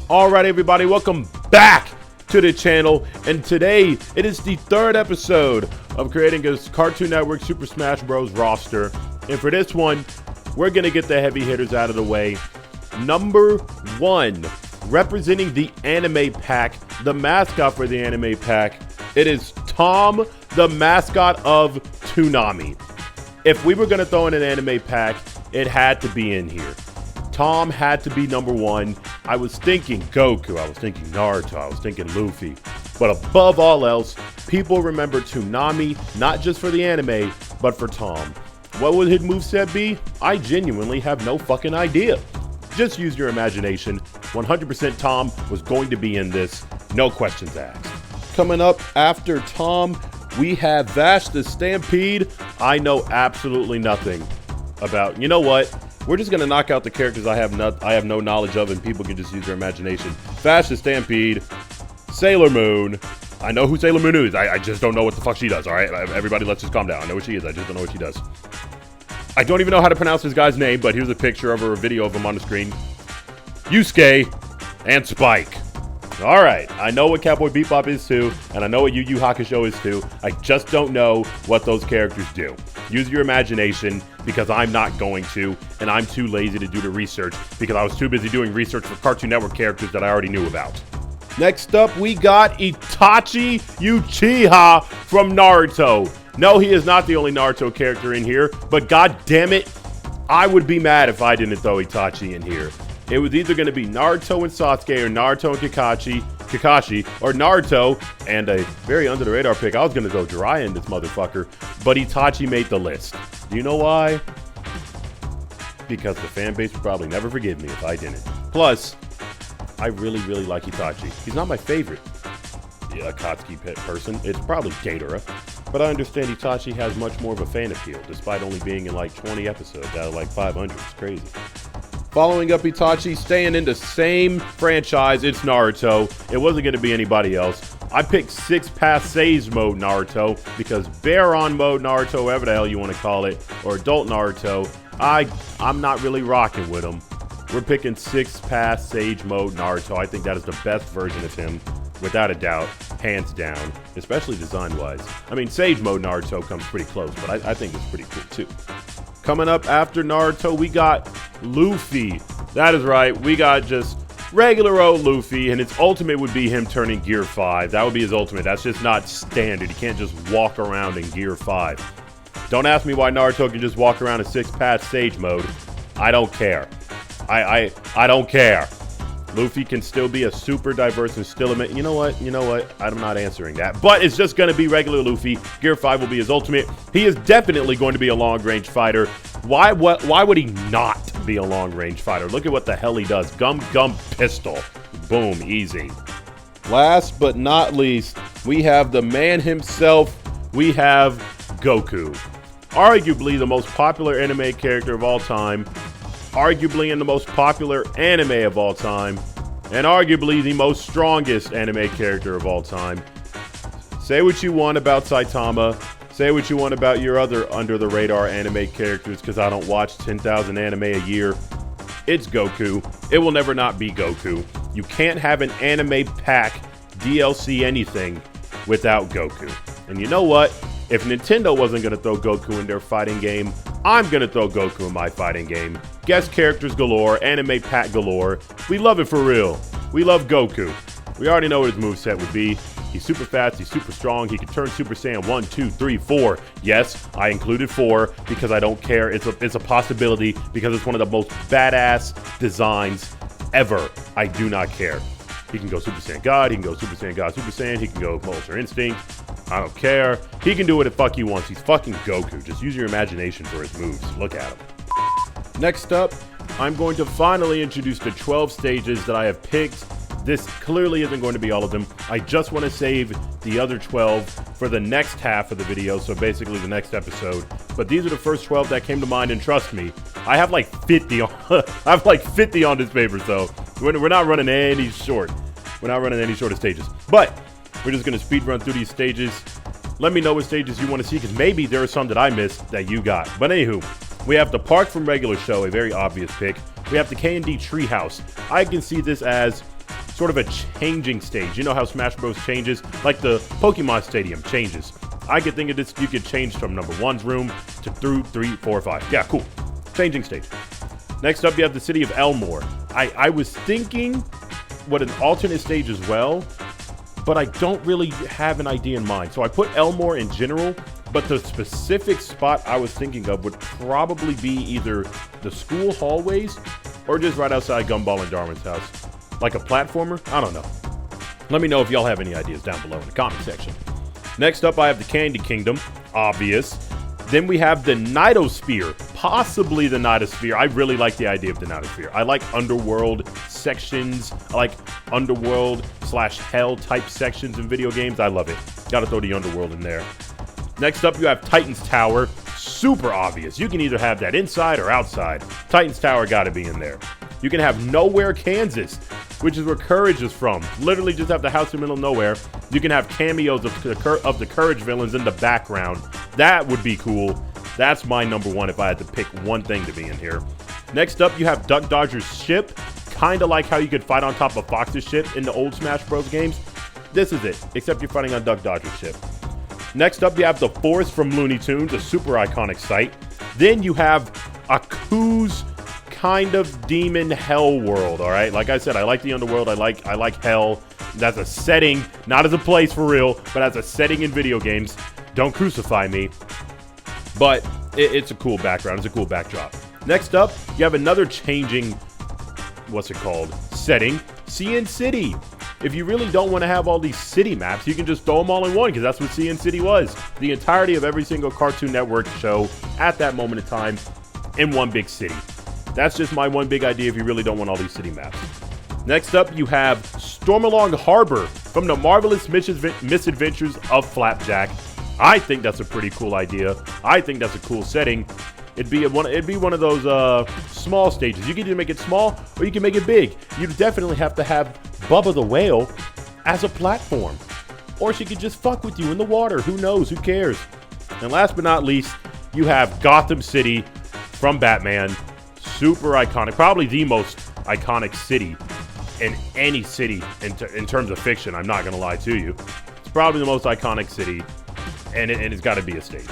All right, everybody, welcome back to the channel, and today it is the third episode of creating a Cartoon Network Super Smash Bros. Roster, and for this one, we're gonna get the heavy hitters out of the way. Number one, representing the anime pack, the mascot for the anime pack, it is Tom, the mascot of Toonami. If we were gonna throw in an anime pack, it had to be in here. Tom had to be number one. I was thinking Goku, I was thinking Naruto, I was thinking Luffy. But above all else, people remember Toonami, not just for the anime, but for Tom. What would his moveset be? I genuinely have no fucking idea. Just use your imagination. 100% Tom was going to be in this, no questions asked. Coming up after Tom, we have Vash the Stampede. I know absolutely nothing about, you know what? We're just gonna knock out the characters I have no knowledge of, and people can just use their imagination. Vash the Stampede, Sailor Moon. I know who Sailor Moon is. I just don't know what the fuck she does. All right, everybody, let's just calm down. I know what she is. I just don't know what she does. I don't even know how to pronounce this guy's name, but here's a picture of her, a video of him on the screen. Yusuke and Spike. All right, I know what Cowboy Bebop is too, and I know what Yu Yu Hakusho is too. I just don't know what those characters do. Use your imagination, because I'm not going to, and I'm too lazy to do the research because I was too busy doing research for Cartoon Network characters that I already knew about. Next up, we got Itachi Uchiha from Naruto. No, he is not the only Naruto character in here, but god damn it, I would be mad if I didn't throw Itachi in here. It was either going to be Naruto and Sasuke, or Naruto and Kakashi, or Naruto, and a very under the radar pick, I was going to throw Jiraiya in this motherfucker, but Itachi made the list. Do you know why? Because the fan base would probably never forgive me if I didn't. Plus, I really like Itachi. He's not my favorite Akatsuki pet person. It's probably Gatara. But I understand Itachi has much more of a fan appeal, despite only being in like 20 episodes out of like 500. It's crazy. Following up Itachi, staying in the same franchise, it's Naruto. It wasn't going to be anybody else. I picked 6 past Sage mode Naruto because Baron mode Naruto, whatever the hell you want to call it, or adult Naruto, I'm not really rocking with him. We're picking 6 past Sage mode Naruto. I think that is the best version of him, without a doubt, hands down, especially design-wise. I mean, Sage mode Naruto comes pretty close, but I think it's pretty cool too. Coming up after Naruto, we got Luffy. That is right, we got just regular old Luffy, and its ultimate would be him turning Gear 5. That would be his ultimate. That's just not standard. You can't just walk around in Gear 5. Don't ask me why Naruto can just walk around in 6 past Sage mode. I don't care. I don't care. Luffy can still be a super diverse and still you know what? I'm not answering that. But it's just going to be regular Luffy. Gear 5 will be his ultimate. He is definitely going to be a long-range fighter. Why would he not be a long-range fighter? Look at what the hell he does. Gum pistol. Boom, easy. Last but not least, we have the man himself. We have Goku. Arguably the most popular anime character of all time. Arguably in the most popular anime of all time, and arguably the most strongest anime character of all time. Say what you want about Saitama, say what you want about your other under-the-radar anime characters, because I don't watch 10,000 anime a year. It's Goku. It will never not be Goku. You can't have an anime pack, DLC anything, without Goku. And you know what? If Nintendo wasn't going to throw Goku in their fighting game, I'm going to throw Goku in my fighting game. Guest characters galore, anime pack galore. We love it for real. We love Goku. We already know what his moveset would be. He's super fast, he's super strong, he can turn Super Saiyan 1, 2, 3, 4. Yes, I included 4 because I don't care. It's a possibility because it's one of the most badass designs ever. I do not care. He can go Super Saiyan God, he can go Super Saiyan God, Super Saiyan, he can go Ultra Instinct. I don't care. He can do what the fuck he wants. He's fucking Goku. Just use your imagination for his moves. Look at him. Next up, I'm going to finally introduce the 12 stages that I have picked. This clearly isn't going to be all of them. I just want to save the other 12 for the next half of the video, so basically the next episode. But these are the first 12 that came to mind, and trust me, I have like 50 on I have like 50 on this paper, so we're not running any short. We're not running any short of stages. But we're just going to speed run through these stages. Let me know what stages you want to see, because maybe there are some that I missed that you got. But anywho, we have the Park from Regular Show, a very obvious pick. We have the K&D Treehouse. I can see this as sort of a changing stage. You know how Smash Bros. Changes? Like the Pokemon Stadium changes. I could think of this, you could change from number 1's room to through 3, 4, 5. Yeah, cool. Changing stage. Next up, you have the city of Elmore. I was thinking what an alternate stage as well, but I don't really have an idea in mind. So I put Elmore in general, but the specific spot I was thinking of would probably be either the school hallways or just right outside Gumball and Darwin's house. Like a platformer? I don't know. Let me know if y'all have any ideas down below in the comment section. Next up, I have the Candy Kingdom, obvious. Then we have the Nidosphere, possibly the Nidosphere. I really like the idea of the Nidosphere. I like underworld sections. I like underworld/hell type sections in video games. I love it. Gotta throw the underworld in there. Next up, you have Titan's Tower. Super obvious. You can either have that inside or outside. Titan's Tower gotta be in there. You can have Nowhere, Kansas, which is where Courage is from. Literally just have the house in the middle of nowhere. You can have cameos of the Courage villains in the background. That would be cool. That's my number 1 if I had to pick one thing to be in here. Next up, you have Duck Dodger's ship. Kind of like how you could fight on top of Fox's ship in the old Smash Bros. Games. This is it, except you're fighting on Duck Dodger's ship. Next up, you have the Forest from Looney Tunes, a super iconic site. Then you have Aku's kind of demon hell world, all right? Like I said, I like the underworld. I like hell. That's a setting, not as a place for real, but as a setting in video games. Don't crucify me. But it's a cool background. It's a cool backdrop. Next up, you have another changing, what's it called? Setting, CN City. If you really don't want to have all these city maps, you can just throw them all in one, because that's what CN City was. The entirety of every single Cartoon Network show at that moment in time in one big city. That's just my one big idea if you really don't want all these city maps. Next up, you have Stormalong Harbor from the Marvelous Misadventures of Flapjack. I think that's a pretty cool idea. I think that's a cool setting. It'd be one of those small stages. You can either make it small or you can make it big. You'd definitely have to have Bubba the Whale as a platform. Or she could just fuck with you in the water. Who knows? Who cares? And last but not least, you have Gotham City from Batman. Super iconic. Probably the most iconic city in any city in terms of fiction. I'm not going to lie to you. It's probably the most iconic city, and it's got to be a stage.